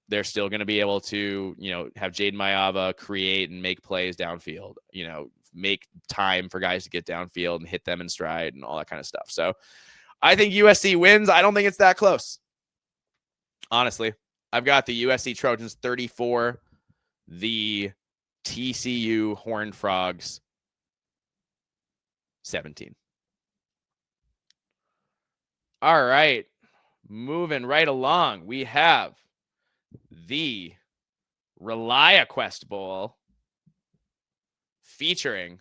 They're still going to be able to, have Jaden Mayava create and make plays downfield, make time for guys to get downfield and hit them in stride and all that kind of stuff. So I think USC wins. I don't think it's that close. Honestly, I've got the USC Trojans 34, the TCU Horned Frogs 17. All right. Moving right along, we have the ReliaQuest Bowl featuring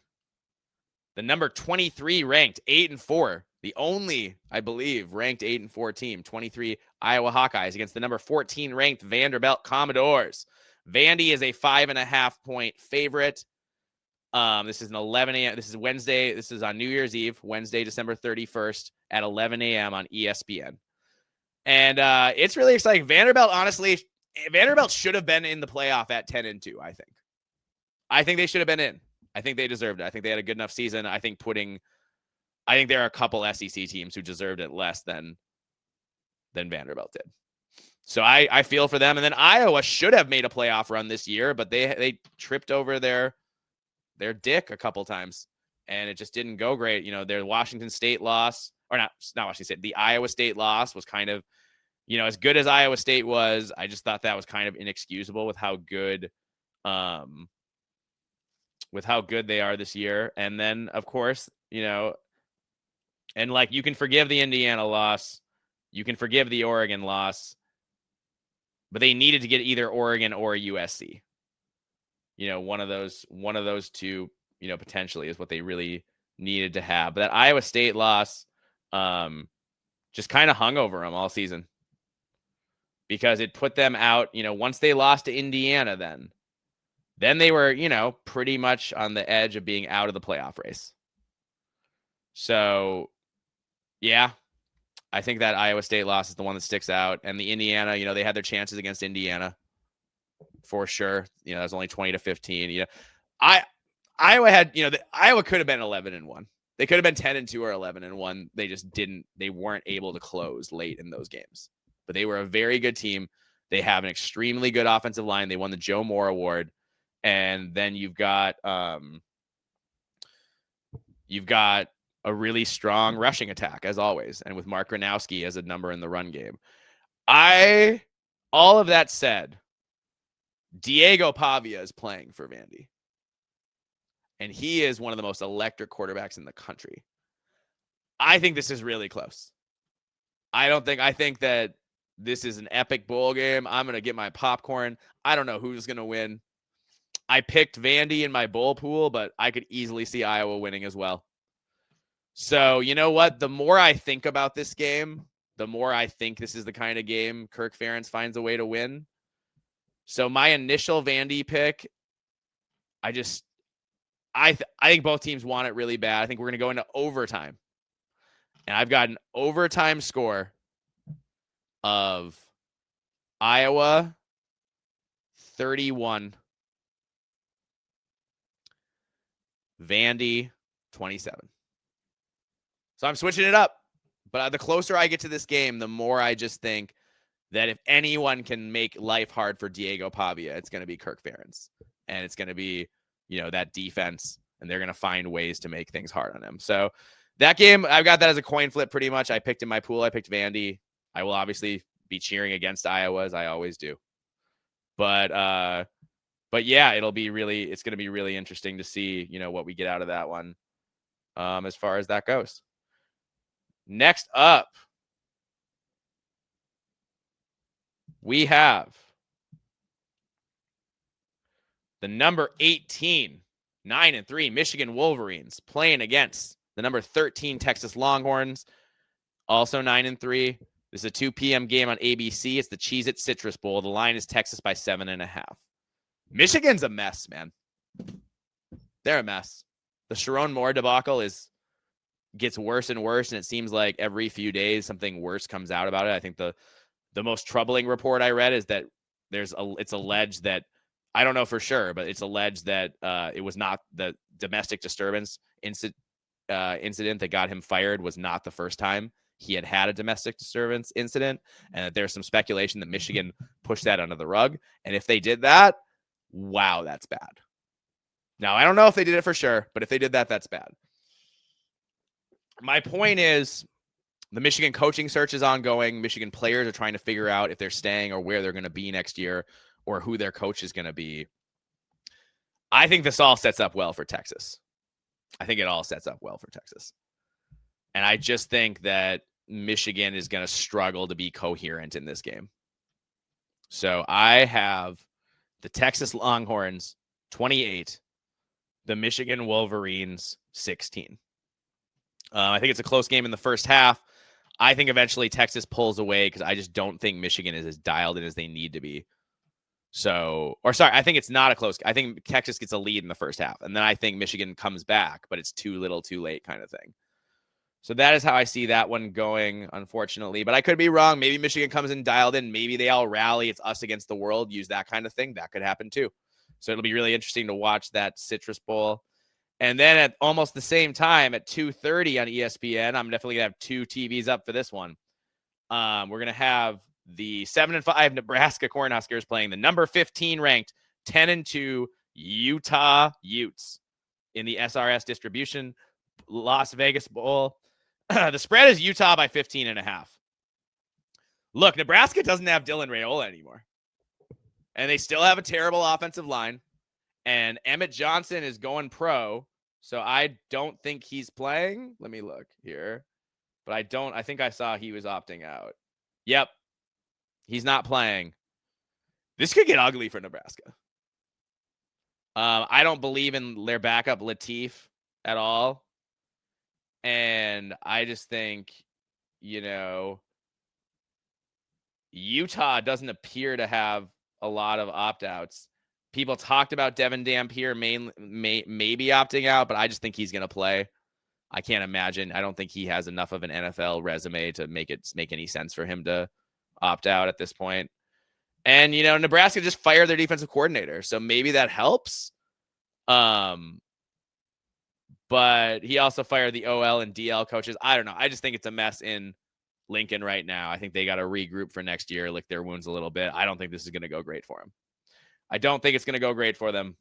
the number 23 ranked 8-4, the only, I believe, ranked 8-4 team, 23 Iowa Hawkeyes against the number 14 ranked Vanderbilt Commodores. Vandy is a 5.5-point favorite. This is an 11 a.m. This is Wednesday. This is on New Year's Eve, Wednesday, December 31st at 11 a.m. on ESPN. And it's really exciting. Vanderbilt, honestly, should have been in the playoff at 10-2, I think. I think they should have been in. I think they deserved it. I think they had a good enough season. I think there are a couple SEC teams who deserved it less than Vanderbilt did. So I feel for them. And then Iowa should have made a playoff run this year, but they tripped over their dick a couple times, and it just didn't go great. Their Washington State loss, or not Washington State, the Iowa State loss was kind of, as good as Iowa State was, I just thought that was kind of inexcusable with how good they are this year. And then, of course, and like you can forgive the Indiana loss, you can forgive the Oregon loss, but they needed to get either Oregon or USC. One of those two, potentially is what they really needed to have. But that Iowa State loss just kind of hung over them all season because it put them out, once they lost to Indiana, then they were, pretty much on the edge of being out of the playoff race. So, yeah, I think that Iowa State loss is the one that sticks out. And the Indiana, they had their chances against Indiana for sure. It was only 20-15. Iowa had, Iowa could have been 11-1. They could have been 10-2 or 11-1. They just didn't. They weren't able to close late in those games. But they were a very good team. They have an extremely good offensive line. They won the Joe Moore Award. And then you've got a really strong rushing attack, as always, and with Mark Gronowski as a number in the run game. All of that said, Diego Pavia is playing for Vandy. And he is one of the most electric quarterbacks in the country. I think this is really close. I think that this is an epic bowl game. I'm going to get my popcorn. I don't know who's going to win. I picked Vandy in my bowl pool, but I could easily see Iowa winning as well. So, you know what? The more I think about this game, the more I think this is the kind of game Kirk Ferentz finds a way to win. So my initial Vandy pick, I think both teams want it really bad. I think we're going to go into overtime. And I've got an overtime score of Iowa 31, Vandy 27. So I'm switching it up. But the closer I get to this game, the more I just think that if anyone can make life hard for Diego Pavia, it's going to be Kirk Ferentz. And it's going to be, that defense. And they're going to find ways to make things hard on him. So that game, I've got that as a coin flip pretty much. I picked in my pool. I picked Vandy. I will obviously be cheering against Iowa, as I always do. But yeah, it's going to be really interesting to see, what we get out of that one as far as that goes. Next up, we have the number 18, 9-3 Michigan Wolverines playing against the number 13 Texas Longhorns, also 9-3. This is a 2 p.m. game on ABC. It's the Cheez-It Citrus Bowl. The line is Texas by 7.5. Michigan's a mess, man. They're a mess. The Sharon Moore debacle is gets worse and worse, and it seems like every few days something worse comes out about it. I think the most troubling report I read is that it's alleged that, I don't know for sure, but it's alleged that it was not the domestic disturbance incident that got him fired was not the first time he had a domestic disturbance incident, and that there's some speculation that Michigan pushed that under the rug. And if they did that, wow, that's bad. Now, I don't know if they did it for sure, but if they did that, that's bad. My point is, the Michigan coaching search is ongoing. Michigan players are trying to figure out if they're staying or where they're going to be next year or who their coach is going to be. I think this all sets up well for Texas. I think it all sets up well for Texas. And I just think that Michigan is going to struggle to be coherent in this game. So I have the Texas Longhorns 28, the Michigan Wolverines 16. I think it's a close game in the first half. I think eventually Texas pulls away because I just don't think Michigan is as dialed in as they need to be. I think it's not a close. I think Texas gets a lead in the first half, and then I think Michigan comes back, but it's too little, too late kind of thing. So that is how I see that one going, unfortunately. But I could be wrong. Maybe Michigan comes in dialed in. Maybe they all rally. It's us against the world. Use that kind of thing. That could happen too. So it'll be really interesting to watch that Citrus Bowl. And then at almost the same time at 2:30 on ESPN, I'm definitely going to have two TVs up for this one. We're going to have the 7-5 Nebraska Cornhuskers playing the number 15 ranked 10-2 Utah Utes in the SRS distribution Las Vegas Bowl. The spread is Utah by 15.5. Look, Nebraska doesn't have Dylan Raiola anymore. And they still have a terrible offensive line. And Emmett Johnson is going pro. So I don't think he's playing. Let me look here. But I think I saw he was opting out. Yep. He's not playing. This could get ugly for Nebraska. I don't believe in their backup Latif at all. And I just think, Utah doesn't appear to have a lot of opt-outs. People talked about Devin Dampier maybe opting out, but I just think he's going to play. I can't imagine. I don't think he has enough of an NFL resume to make any sense for him to opt out at this point. And, Nebraska just fired their defensive coordinator, so maybe that helps. But he also fired the OL and DL coaches. I don't know. I just think it's a mess in Lincoln right now. I think they got to regroup for next year, lick their wounds a little bit. I don't think this is going to go great for them. I don't think it's going to go great for them.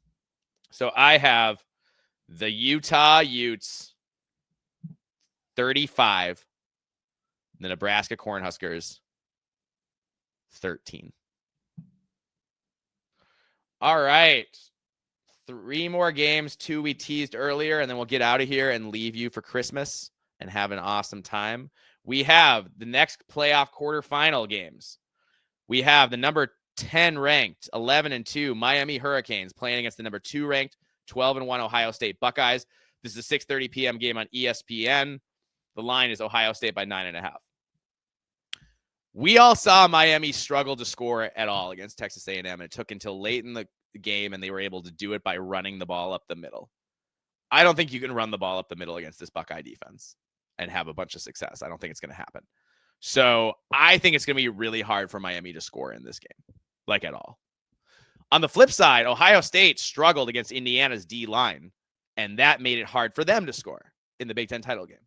So I have the Utah Utes 35, the Nebraska Cornhuskers 13. All right. 3 more games, 2 we teased earlier, and then we'll get out of here and leave you for Christmas and have an awesome time. We have the next playoff quarterfinal games. We have the number 10 ranked 11-2 Miami Hurricanes playing against the number 2 ranked 12-1 Ohio State Buckeyes. This is a 6:30 p.m. game on ESPN. The line is Ohio State by 9.5. We all saw Miami struggle to score at all against Texas A&M, and it took until late in the game, and they were able to do it by running the ball up the middle. I don't think you can run the ball up the middle against this Buckeye defense and have a bunch of success. I don't think it's going to happen. So I think it's going to be really hard for Miami to score in this game, like at all. On the flip side, Ohio State struggled against Indiana's D line, and that made it hard for them to score in the Big Ten title game.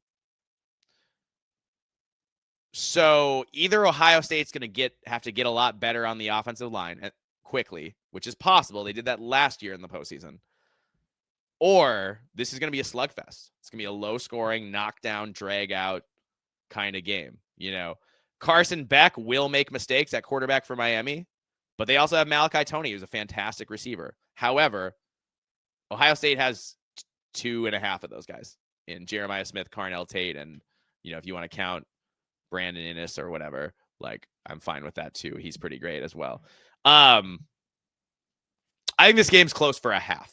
So either Ohio State's going to have to get a lot better on the offensive line quickly, which is possible. They did that last year in the postseason. Or this is going to be a slugfest. It's going to be a low-scoring, knockdown, drag-out kind of game. Carson Beck will make mistakes at quarterback for Miami, but they also have Malachi Toney, who's a fantastic receiver. However, Ohio State has 2.5 of those guys in Jeremiah Smith, Carnell Tate, and, if you want to count Brandon Innes or whatever, I'm fine with that too. He's pretty great as well. I think this game's close for a half.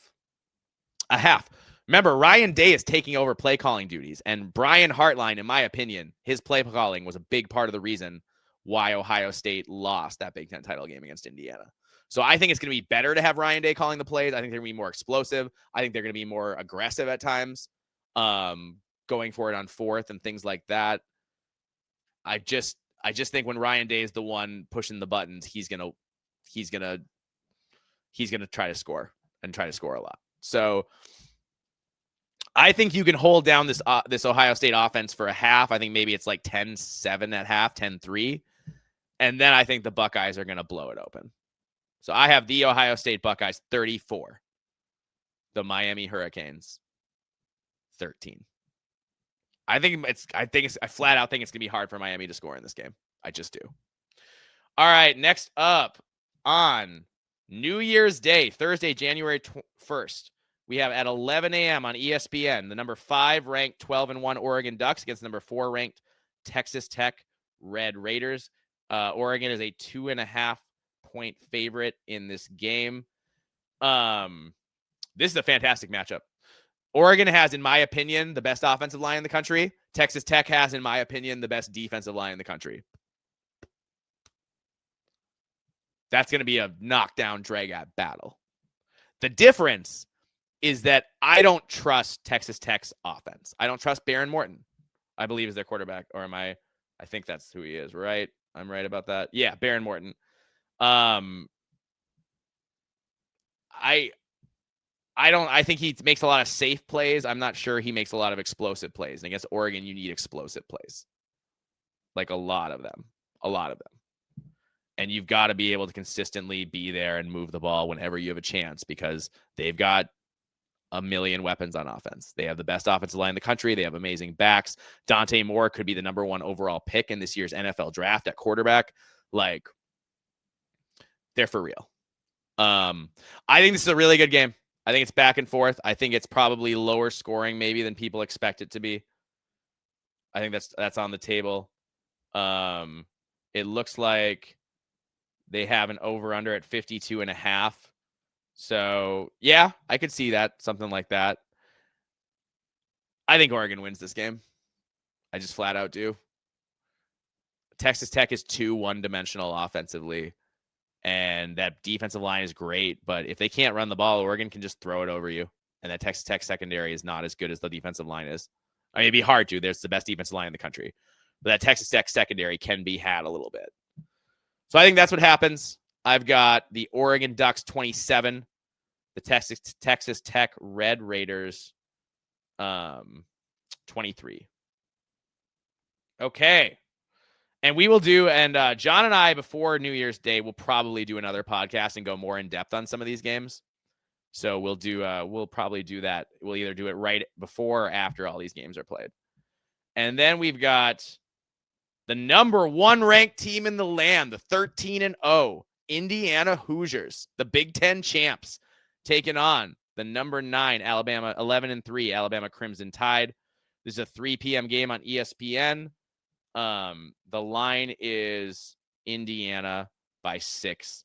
Remember, Ryan Day is taking over play calling duties, and Brian Hartline, in my opinion, his play calling was a big part of the reason why Ohio State lost that Big Ten title game against Indiana. So I think it's going to be better to have Ryan Day calling the plays. I think they're going to be more explosive. I think they're going to be more aggressive at times, going going for it on fourth and things like that. I just think when Ryan Day is the one pushing the buttons, he's gonna try to score and try to score a lot. So I think you can hold down this Ohio State offense for a half. I think maybe it's like 10-7 at half, 10-3. And then I think the Buckeyes are going to blow it open. So I have the Ohio State Buckeyes 34. The Miami Hurricanes 13. I flat out think it's going to be hard for Miami to score in this game. I just do. All right, next up on New Year's Day, Thursday, January 1st. We have at 11 a.m. on ESPN, the number 5 ranked 12-1 Oregon Ducks against the number 4 ranked Texas Tech Red Raiders. Oregon is a 2.5 point favorite in this game. This is a fantastic matchup. Oregon has, in my opinion, the best offensive line in the country. Texas Tech has, in my opinion, the best defensive line in the country. That's going to be a knockdown, drag-out battle. The difference is that I don't trust Texas Tech's offense. I don't trust Baron Morton, I believe is their quarterback. Or am I think that's who he is, right? I'm right about that. Yeah, Baron Morton. I think he makes a lot of safe plays. I'm not sure he makes a lot of explosive plays. And against Oregon, you need explosive plays. Like a lot of them. And you've got to be able to consistently be there and move the ball whenever you have a chance, because they've got a million weapons on offense. They have the best offensive line in the country. They have amazing backs. Dante Moore could be the number 1 overall pick in this year's NFL draft at quarterback. Like, they're for real. I think this is a really good game. I think it's back and forth. I think it's probably lower scoring maybe than people expect it to be. I think that's on the table. It looks like they have an over-under at 52.5. So, yeah, I could see that, something like that. I think Oregon wins this game. I just flat out do. Texas Tech is too one-dimensional offensively, and that defensive line is great, but if they can't run the ball, Oregon can just throw it over you, and that Texas Tech secondary is not as good as the defensive line is. I mean, it'd be hard to. There's the best defensive line in the country, but that Texas Tech secondary can be had a little bit. So I think that's what happens. I've got the Oregon Ducks 27, the Texas Tech Red Raiders 23. Okay. And we will do, and John and I, before New Year's Day, will probably do another podcast and go more in depth on some of these games. So we'll probably do that. We'll either do it right before or after all these games are played. And then we've got the number 1 ranked team in the land, the 13-0 Indiana Hoosiers, the Big Ten champs, taking on the number 9 Alabama, 11-3 Alabama Crimson Tide. This is a 3 p.m. game on ESPN. The line is Indiana by 6.5.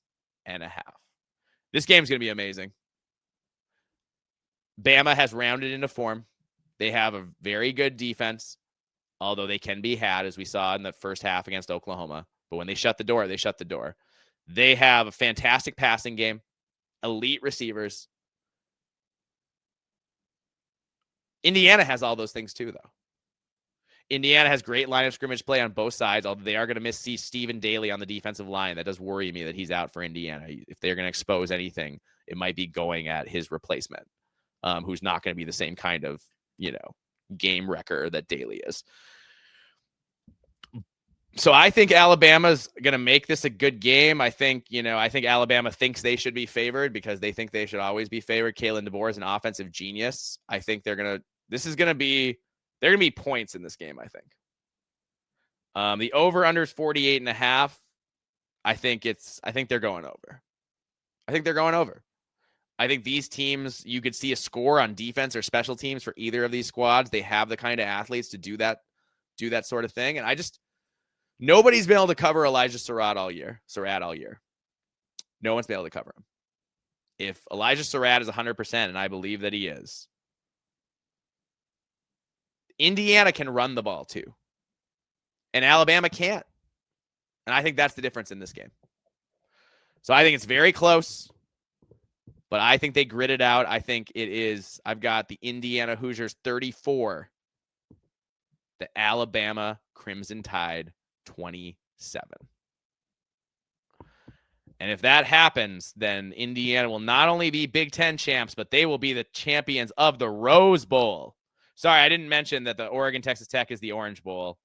This game's going to be amazing. Bama has rounded into form. They have a very good defense, although they can be had, as we saw in the first half against Oklahoma. But when they shut the door, they shut the door. They have a fantastic passing game, elite receivers. Indiana has all those things too, though. Indiana has great line of scrimmage play on both sides, although they are going to miss Stephen Daly on the defensive line. That does worry me that he's out for Indiana. If they're going to expose anything, it might be going at his replacement, who's not going to be the same kind of, game wrecker that Daly is. So I think Alabama's going to make this a good game. I think Alabama thinks they should be favored because they think they should always be favored. Kalen DeBoer is an offensive genius. I think they're going to be points in this game, I think. The over-under is 48.5. I think they're going over. I think these teams, you could see a score on defense or special teams for either of these squads. They have the kind of athletes to do that sort of thing. And nobody's been able to cover Elijah Surratt all year. No one's been able to cover him. If Elijah Surratt is 100%, and I believe that he is, Indiana can run the ball too. And Alabama can't. And I think that's the difference in this game. So I think it's very close, but I think they grit it out. I think I've got the Indiana Hoosiers 34, the Alabama Crimson Tide 27. And if that happens, then Indiana will not only be Big Ten champs, but they will be the champions of the Rose Bowl. Sorry, I didn't mention that the Oregon Texas Tech is the Orange Bowl,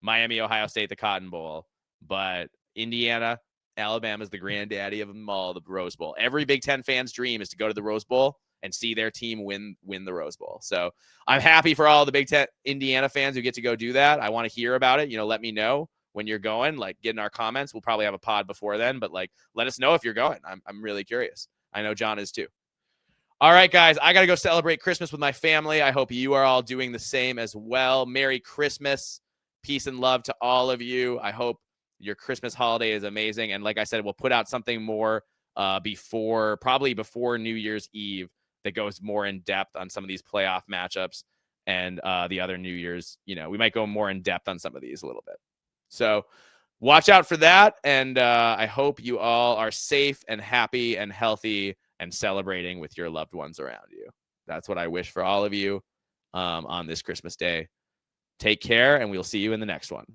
Miami Ohio State the Cotton Bowl, but Indiana, Alabama is the granddaddy of them all, the Rose Bowl. Every Big Ten fan's dream is to go to the Rose Bowl and see their team win the Rose Bowl. So I'm happy for all the Big Ten Indiana fans who get to go do that. I want to hear about it. Let me know when you're going, like, get in our comments. We'll probably have a pod before then, but like, let us know if you're going. I'm really curious. I know John is too. All right, guys, I got to go celebrate Christmas with my family. I hope you are all doing the same as well. Merry Christmas. Peace and love to all of you. I hope your Christmas holiday is amazing. And like I said, we'll put out something more before New Year's Eve that goes more in depth on some of these playoff matchups and the other New Year's. We might go more in depth on some of these a little bit. So watch out for that. And I hope you all are safe and happy and healthy and celebrating with your loved ones around you. That's what I wish for all of you on this Christmas day. Take care, and we'll see you in the next one.